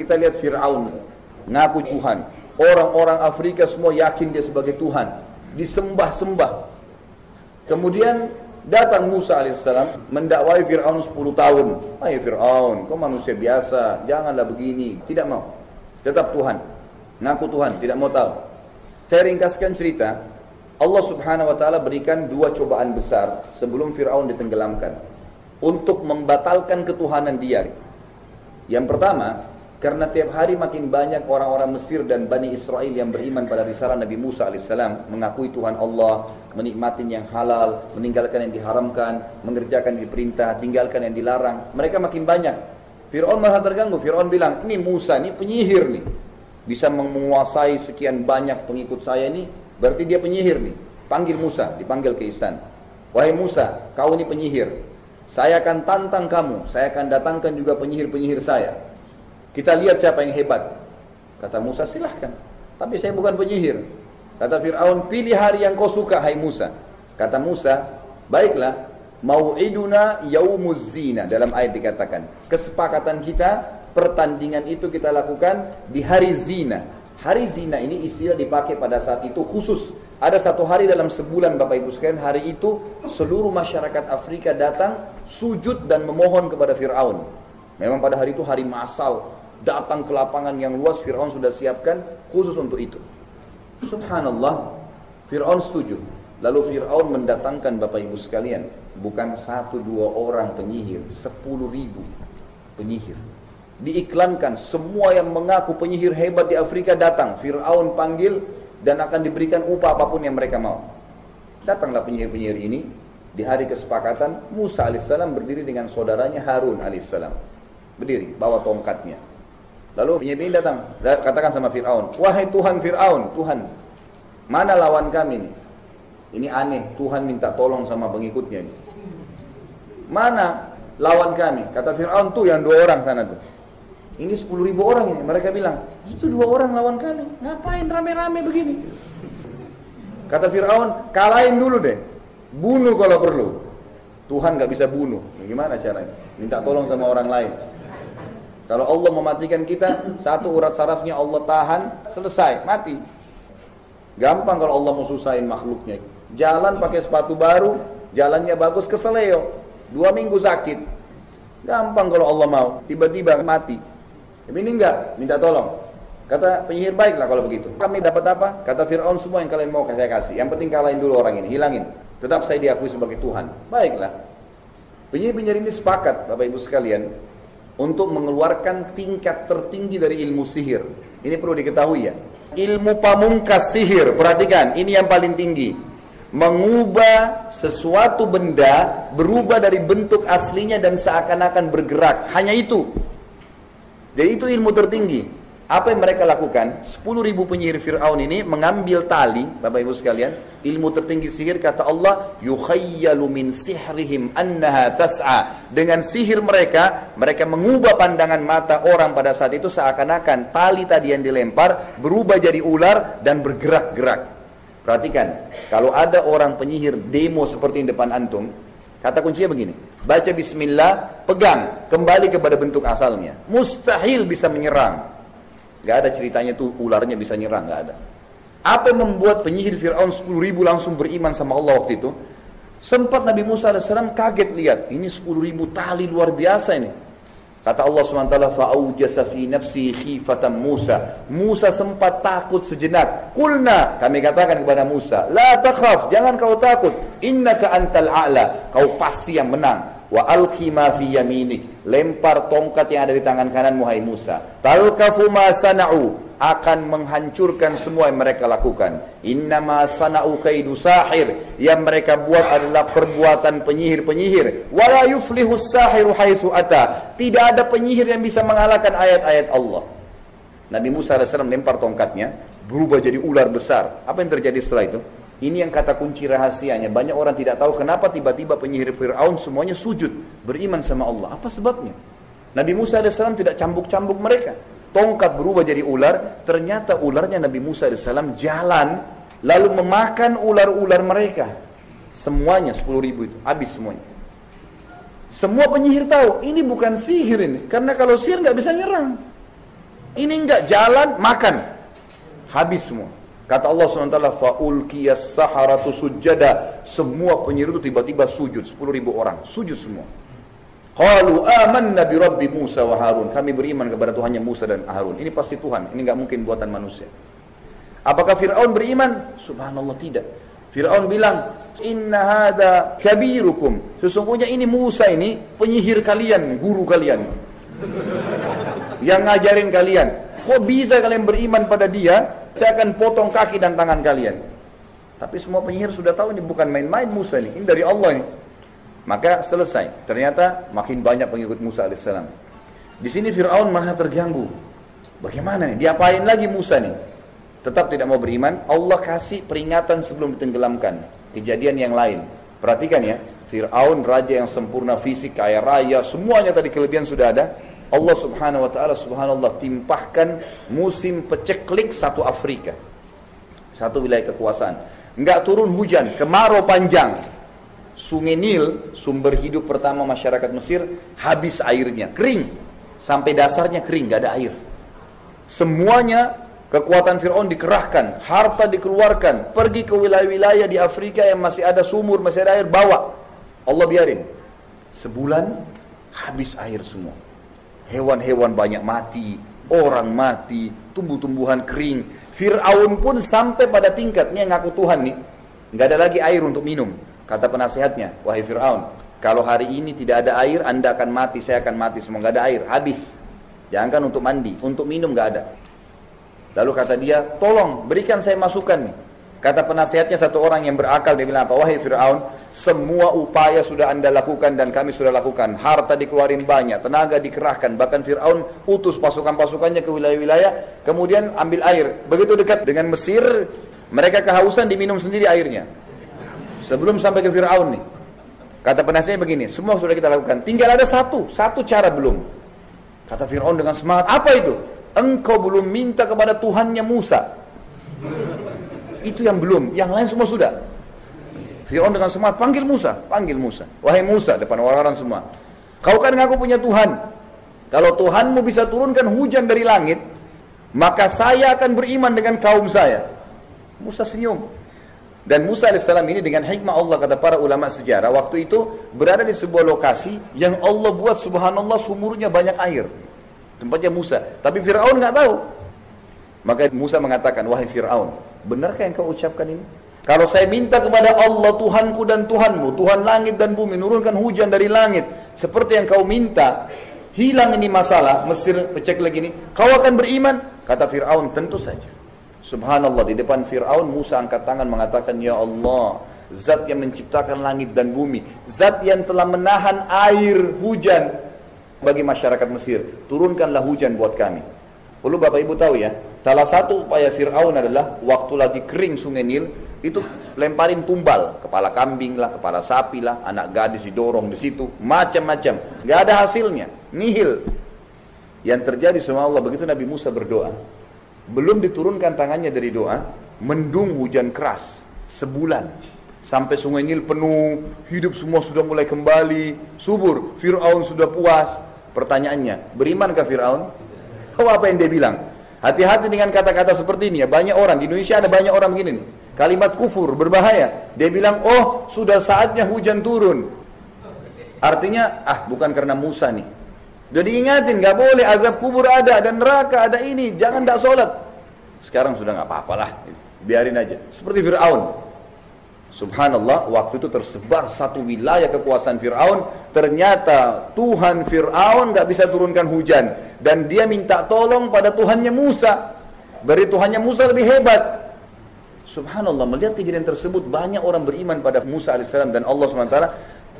kita lihat Fir'aun ngaku Tuhan. Orang-orang Afrika semua yakin dia sebagai Tuhan, disembah-sembah. Kemudian datang Musa alaihissalam mendakwai Fir'aun 10 tahun. Hai Fir'aun, kau manusia biasa, janganlah begini. Tidak mau, tetap Tuhan, ngaku Tuhan, tidak mau tahu. Saya ringkaskan cerita. Allah subhanahu wa ta'ala berikan 2 cobaan besar sebelum Fir'aun ditenggelamkan untuk membatalkan ketuhanan dia. Yang pertama, karena tiap hari makin banyak orang-orang Mesir dan Bani Israel yang beriman pada risalah Nabi Musa alaihissalam, mengakui Tuhan Allah, menikmati yang halal, meninggalkan yang diharamkan, mengerjakan yang diperintah, tinggalkan yang dilarang. Mereka makin banyak. Fir'aun malah terganggu. Fir'aun bilang, ini Musa, ini penyihir nih, bisa menguasai sekian banyak pengikut saya ini, berarti dia penyihir nih. Panggil Musa, dipanggil ke istan. Wahai Musa, kau ini penyihir, saya akan tantang kamu, saya akan datangkan juga penyihir-penyihir saya. Kita lihat siapa yang hebat. Kata Musa, silahkan, tapi saya bukan penyihir. Kata Fir'aun, pilih hari yang kau suka, hai Musa. Kata Musa, baiklah, mau'iduna yaumuz zina. Dalam ayat dikatakan, kesepakatan kita, pertandingan itu kita lakukan di hari zina. Hari zina ini istilah dipakai pada saat itu khusus. Ada satu hari dalam sebulan Bapak Ibu sekalian, hari itu seluruh masyarakat Afrika datang sujud dan memohon kepada Fir'aun. Memang pada hari itu hari massal, datang ke lapangan yang luas, Fir'aun sudah siapkan khusus untuk itu. Subhanallah, Fir'aun setuju. Lalu Fir'aun mendatangkan Bapak Ibu sekalian, bukan 1-2 orang penyihir, 10.000 penyihir. Diiklankan, semua yang mengaku penyihir hebat di Afrika datang. Fir'aun panggil dan akan diberikan upah apapun yang mereka mau. Datanglah penyihir-penyihir ini. Di hari kesepakatan, Musa alaihissalam berdiri dengan saudaranya Harun alaihissalam. Berdiri, bawa tongkatnya. Lalu penyihir ini datang, katakan sama Fir'aun, wahai Tuhan Fir'aun, Tuhan, mana lawan kami nih? Ini aneh, Tuhan minta tolong sama pengikutnya nih. Mana lawan kami? Kata Fir'aun, tuh yang 2 orang sana tuh. Ini 10.000 orang ini. Mereka bilang, itu 2 orang lawan kami, ngapain rame-rame begini? Kata Fir'aun, kalahin dulu deh, bunuh kalau perlu. Tuhan gak bisa bunuh. Gimana caranya? Minta tolong sama orang lain. Kalau Allah mematikan kita, 1 urat sarafnya Allah tahan, selesai, mati. Gampang kalau Allah mau susahin makhluknya. Jalan pakai sepatu baru, jalannya bagus, keseleo, 2 minggu sakit. Gampang kalau Allah mau, tiba-tiba mati. Tapi ini enggak, minta tolong. Kata penyihir, baiklah kalau begitu. Kami dapat apa? Kata Fir'aun, semua yang kalian mau saya kasih. Yang penting kalahin dulu orang ini, hilangin. Tetap saya diakui sebagai Tuhan. Baiklah. Penyihir-penyihir ini sepakat, Bapak Ibu sekalian, untuk mengeluarkan tingkat tertinggi dari ilmu sihir. Ini perlu diketahui ya. Ilmu pamungkas sihir, perhatikan, ini yang paling tinggi. Mengubah sesuatu benda berubah dari bentuk aslinya dan seakan-akan bergerak. Hanya itu. Jadi itu ilmu tertinggi. Apa yang mereka lakukan? 10.000 penyihir Fir'aun ini mengambil tali, Bapak Ibu sekalian, ilmu tertinggi sihir, kata Allah, yukhayyalu min sihrihim annaha tas'a. Dengan sihir mereka mengubah pandangan mata orang pada saat itu seakan-akan tali tadi yang dilempar berubah jadi ular dan bergerak-gerak. Perhatikan, kalau ada orang penyihir demo seperti di depan antum, kata kuncinya begini, baca bismillah, pegang, kembali kepada bentuk asalnya. Mustahil bisa menyerang. Gak ada ceritanya tuh ularnya bisa nyerang, gak ada. Apa yang membuat penyihir Fir'aun 10.000 langsung beriman sama Allah waktu itu? Sempat Nabi Musa AS kaget lihat, ini 10.000 tali luar biasa ini. Kata Allah SWT, fa'aujasa fi nafsi khifatan Musa. Musa sempat takut sejenak. Qulna, kami katakan kepada Musa, la takhaf, jangan kau takut. Innaka antal a'la, kau pasti yang menang. Wa alqi ma fi yaminik, lempar tongkat yang ada di tangan kananmu hai Musa. Talkafu ma sana'u, akan menghancurkan semua yang mereka lakukan. Innama sana'u kaidu sahir, yang mereka buat adalah perbuatan penyihir-penyihir. Wala yuflihu sahiru haitsu ata, tidak ada penyihir yang bisa mengalahkan ayat-ayat Allah. Nabi Musa AS lempar tongkatnya, berubah jadi ular besar. Apa yang terjadi setelah itu? Ini yang kata kunci rahasianya. Banyak orang tidak tahu kenapa tiba-tiba penyihir Fir'aun semuanya sujud, beriman sama Allah. Apa sebabnya? Nabi Musa AS tidak cambuk-cambuk mereka. Tongkat berubah jadi ular. Ternyata ularnya Nabi Musa AS jalan, lalu memakan ular-ular mereka. Semuanya 10.000 itu, habis semuanya. Semua penyihir tahu, ini bukan sihir ini. Karena kalau sihir nggak bisa nyerang. Ini enggak, jalan, makan. Habis semua. Kata Allah SWT, fa'ulqiyas saharatu sujada. Semua penyihir itu tiba-tiba sujud, 10.000 orang, sujud semua. Qalu amanna bi Rabbi Musa wa Harun. Kami beriman kepada Tuhannya Musa dan Harun. Ini pasti Tuhan, ini enggak mungkin buatan manusia. Apakah Fir'aun beriman? Subhanallah, tidak. Fir'aun bilang, inna hadha kabirukum. Sesungguhnya ini Musa ini penyihir kalian, guru kalian. Yang ngajarin kalian. Kok bisa kalian beriman pada dia? Saya akan potong kaki dan tangan kalian. Tapi semua penyihir sudah tahu ini bukan main-main Musa ini dari Allah ini. Maka selesai. Ternyata makin banyak pengikut Musa alaihissalam. Di sini Fir'aun malah terganggu. Bagaimana nih? Diapain lagi Musa nih? Tetap tidak mau beriman. Allah kasih peringatan sebelum ditenggelamkan. Kejadian yang lain. Perhatikan ya. Fir'aun raja yang sempurna fisik, kaya raya, semuanya tadi kelebihan sudah ada. Allah subhanahu wa ta'ala subhanallah timpahkan musim peceklik satu Afrika. Satu wilayah kekuasaan. Enggak turun hujan, kemarau panjang. Sungai Nil, sumber hidup pertama masyarakat Mesir, habis airnya, kering. Sampai dasarnya kering, enggak ada air. Semuanya kekuatan Fir'aun dikerahkan, harta dikeluarkan, pergi ke wilayah-wilayah di Afrika yang masih ada sumur, masih ada air, bawa. Allah biarin. Sebulan habis air semua. Hewan-hewan banyak mati, orang mati, tumbuh-tumbuhan kering. Fir'aun pun sampai pada tingkat, ini yang ngaku Tuhan nih, nggak ada lagi air untuk minum. Kata penasehatnya, wahai Fir'aun, kalau hari ini tidak ada air, Anda akan mati, saya akan mati semua, nggak ada air, habis. Jangankan untuk mandi, untuk minum nggak ada. Lalu kata dia, tolong berikan saya masukan nih. Kata penasehatnya satu orang yang berakal, dia bilang apa? Wahai Fir'aun, semua upaya sudah Anda lakukan dan kami sudah lakukan. Harta dikeluarin banyak, tenaga dikerahkan. Bahkan Fir'aun utus pasukan-pasukannya ke wilayah-wilayah, kemudian ambil air. Begitu dekat dengan Mesir, mereka kehausan, diminum sendiri airnya. Sebelum sampai ke Fir'aun nih. Kata penasehatnya begini, semua sudah kita lakukan. Tinggal ada satu cara belum. Kata Fir'aun dengan semangat, apa itu? Engkau belum minta kepada Tuhannya Musa. Itu yang belum, yang lain semua sudah. Fir'aun dengan semangat, panggil Musa. Wahai Musa, depan orang-orang semua. Kau kan ngaku punya Tuhan. Kalau Tuhanmu bisa turunkan hujan dari langit, maka saya akan beriman dengan kaum saya. Musa senyum. Dan Musa alaihissalam ini dengan hikmah Allah, kata para ulama sejarah, waktu itu berada di sebuah lokasi yang Allah buat subhanallah sumurnya banyak air. Tempatnya Musa. Tapi Fir'aun nggak tahu. Maka Musa mengatakan, wahai Fir'aun, benarkah yang kau ucapkan ini? Kalau saya minta kepada Allah Tuhanku dan Tuhanmu, Tuhan langit dan bumi, nurunkan hujan dari langit, seperti yang kau minta, hilang ini masalah, Mesir pecek lagi ini, kau akan beriman? Kata Fir'aun, tentu saja. Subhanallah, di depan Fir'aun, Musa angkat tangan mengatakan, ya Allah, Zat yang menciptakan langit dan bumi, Zat yang telah menahan air hujan bagi masyarakat Mesir, turunkanlah hujan buat kami. Perlu Bapak Ibu tahu ya, salah satu upaya Fir'aun adalah waktu lagi kering sungai Nil, itu lemparin tumbal, kepala kambing lah, kepala sapi lah, anak gadis didorong di situ, macam-macam, nggak ada hasilnya, nihil. Yang terjadi sama Allah begitu Nabi Musa berdoa, belum diturunkan tangannya dari doa, mendung hujan keras sebulan, sampai sungai Nil penuh, hidup semua sudah mulai kembali, subur. Fir'aun sudah puas. Pertanyaannya, berimankah Fir'aun? Oh, apa yang dia bilang? Hati-hati dengan kata-kata seperti ini ya. Banyak orang, di Indonesia ada banyak orang begini nih. Kalimat kufur, berbahaya. Dia bilang, oh sudah saatnya hujan turun. Artinya, bukan karena Musa nih. Udah diingatin, gak boleh, azab kubur ada, dan neraka ada ini, jangan tak sholat. Sekarang sudah gak apa-apalah, biarin aja. Seperti Fir'aun. Subhanallah, waktu itu tersebar satu wilayah kekuasaan Fir'aun. Ternyata Tuhan Fir'aun gak bisa turunkan hujan. Dan dia minta tolong pada Tuhannya Musa. Beri Tuhannya Musa lebih hebat. Subhanallah, melihat kejadian tersebut, banyak orang beriman pada Musa AS dan Allah SWT.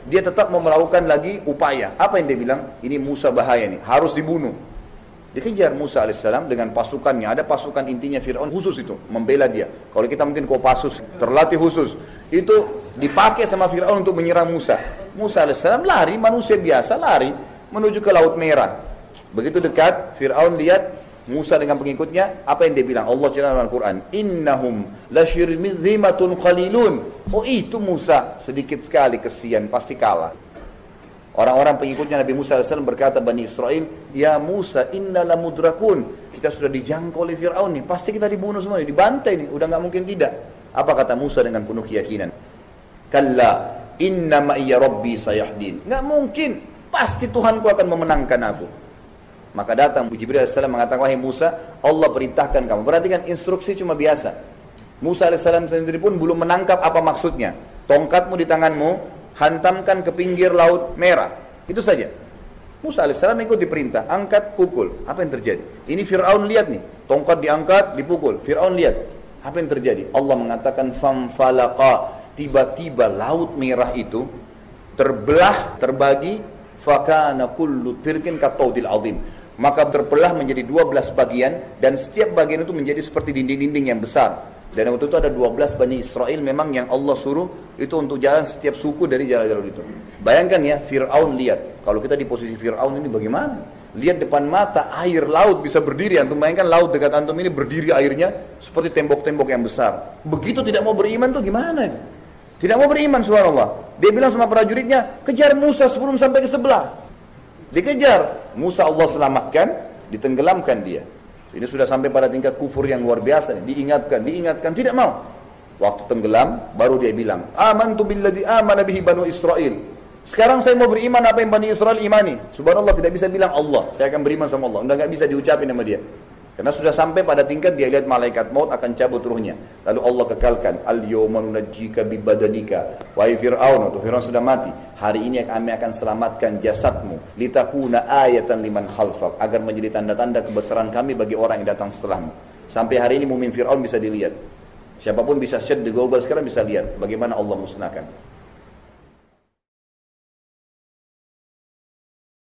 Dia tetap mau melakukan lagi upaya. Apa yang dia bilang? Ini Musa bahaya nih, harus dibunuh. Dikejar Musa AS dengan pasukannya. Ada pasukan intinya Fir'aun khusus itu, membela dia. Kalau kita mungkin Kopassus, terlatih khusus. Itu dipakai sama Fir'aun untuk menyerang Musa. Musa AS lari, manusia biasa lari, menuju ke Laut Merah. Begitu dekat, Fir'aun lihat Musa dengan pengikutnya, apa yang dia bilang? Allah cerita dalam Al-Quran, innahum lasyirmidhimatun qalilun. Oh itu Musa, sedikit sekali, kesian, pasti kalah. Orang-orang pengikutnya Nabi Musa AS berkata, Bani Israel, ya Musa inna lamudrakun, kita sudah dijangkau oleh Fir'aun nih, pasti kita dibunuh semua, dibantai nih, udah gak mungkin tidak. Apa kata Musa dengan penuh keyakinan? Kalla inna ma'iyya rabbi sayahdin, gak mungkin, pasti Tuhanku akan memenangkan aku. Maka datang Jibril AS mengatakan, wahai Musa, Allah perintahkan kamu. Perhatikan, instruksi cuma biasa. Musa AS sendiri pun belum menangkap apa maksudnya. Tongkatmu di tanganmu, hantamkan ke pinggir laut merah. Itu saja. Musa AS ikut diperintah, angkat, pukul. Apa yang terjadi? Ini Fir'aun lihat nih, tongkat diangkat, dipukul. Fir'aun lihat. Apa yang terjadi? Allah mengatakan, famfalaqa. Tiba-tiba laut merah itu terbelah, terbagi, fakana kullu tirkin kataudil azim. Maka terbelah menjadi 12 bagian, dan setiap bagian itu menjadi seperti dinding-dinding yang besar. Dan waktu itu ada 12 Bani Israel memang yang Allah suruh itu untuk jalan setiap suku dari jalan-jalan itu. Bayangkan ya, Fir'aun lihat. Kalau kita di posisi Fir'aun ini bagaimana? Lihat depan mata air laut bisa berdiri. Antum bayangkan laut dekat antum ini berdiri airnya seperti tembok-tembok yang besar. Begitu tidak mau beriman tuh gimana? Tidak mau beriman, subhanallah. Dia bilang sama prajuritnya, kejar Musa sebelum sampai ke sebelah. Dikejar. Musa Allah selamatkan, ditenggelamkan dia. Ini sudah sampai pada tingkat kufur yang luar biasa. Diingatkan, tidak mau. Waktu tenggelam, baru dia bilang, amantu billadzi amana bihi banu Israel. Sekarang saya mau beriman apa yang Bani Israel imani. Subhanallah, tidak bisa bilang Allah, saya akan beriman sama Allah. Enggak bisa diucapin sama dia. Karena sudah sampai pada tingkat dia lihat malaikat maut akan cabut ruhnya. Lalu Allah kekalkan, al-yawma nunajjika bibadanika. Wahai Fir'aun, atau Fir'aun sudah mati. Hari ini kami akan selamatkan jasadmu. Litakuna ayatan liman khalfak. Agar menjadi tanda-tanda kebesaran kami bagi orang yang datang setelahmu. Sampai hari ini mukmin Fir'aun bisa dilihat. Siapapun bisa search di Google sekarang bisa lihat bagaimana Allah musnahkan.